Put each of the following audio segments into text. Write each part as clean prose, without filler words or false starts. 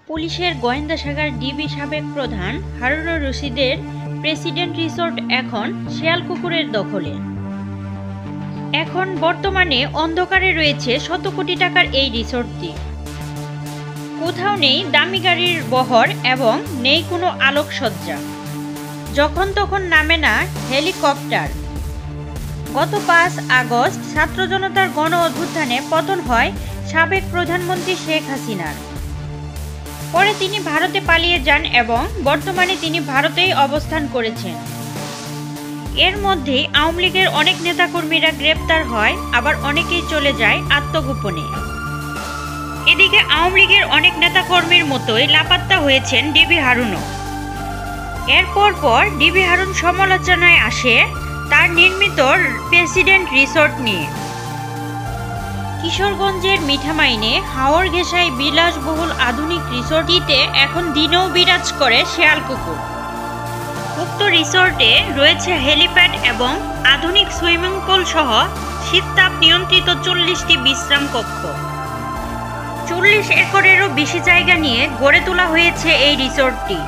পুলিশের গোয়েন্দা শাখার ডিবি সাবেক প্রধান হারুনুর রশিদের প্রেসিডেন্ট রিসোর্ট এখন শিয়ালকুকুরের দখলে। এখন বর্তমানে অন্ধকারে রয়েছে শত কোটি টাকার এই রিসোর্টটি। কোথাও নেই দামি গাড়ির বহর এবং নেই কোনো আলোকসজ্জা। যখন তখন নামে না হেলিকপ্টার। গত 5 আগস্ট ছাত্র জনতার গণ অভ্যুত্থানে পতন হয় সাবেক প্রধানমন্ত্রী শেখ হাসিনার। পরে তিনি ভারতে পালিয়ে যান এবং বর্তমানে তিনি ভারতেই অবস্থান করেছেন। এর মধ্যেই আওয়ামী লীগের অনেক নেতাকর্মীরা গ্রেপ্তার হয়, আবার অনেকেই চলে যায় আত্মগোপনে। এদিকে আওয়ামী লীগের অনেক নেতাকর্মীর মতোই লাপাত্তা হয়েছেন ডিবি হারুনও। এরপর ডিবি হারুন সমালোচনায় আসে তার নির্মিত প্রেসিডেন্ট রিসোর্ট নিয়ে। কিশোরগঞ্জের মিঠামাইনে হাওর ঘেঁষায় বিলাসবহুল আধুনিক রিসোর্টটিতে এখন দিনেও বিরাজ করে শিয়ালকুকুর। উক্ত রিসোর্টে রয়েছে হেলিপ্যাড এবং আধুনিক সুইমিং পুল সহ শীততাপ নিয়ন্ত্রিত 40টি বিশ্রাম কক্ষ। 40 একরেরও বেশি জায়গা নিয়ে গড়ে তোলা হয়েছে এই রিসোর্টটি।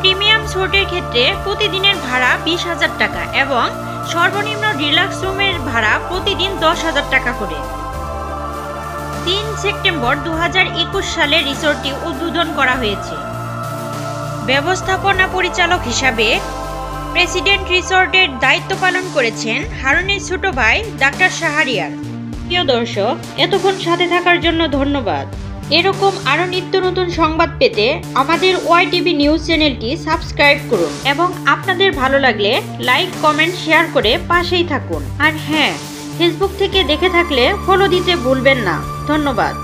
প্রিমিয়াম স্যুটের ক্ষেত্রে প্রতিদিনের ভাড়া 20,000 টাকা এবং সর্বনিম্ন রিল্যাক্স রুমের ভাড়া প্রতিদিন 10,000 টাকা করে। 3 সেপ্টেম্বর 2021 সালে রিসোর্টটি উদ্বোধন করা হয়েছে। ব্যবস্থাপনা পরিচালক হিসাবে প্রেসিডেন্ট রিসোর্টের দায়িত্ব পালন করেছেন হারুনের ছোট ভাই ডাক্তার শাহরিয়ার। প্রিয় দর্শক, এতক্ষণ সাথে থাকার জন্য ধন্যবাদ। এরকম আরও নিত্য নতুন সংবাদ পেতে আমাদের ওয়াইটিভি নিউজ চ্যানেলটি সাবস্ক্রাইব করুন এবং আপনাদের ভালো লাগলে লাইক, কমেন্ট, শেয়ার করে পাশেই থাকুন। আর হ্যাঁ, ফেসবুক থেকে দেখে থাকলে ফলো দিতে ভুলবেন না। ধন্যবাদ।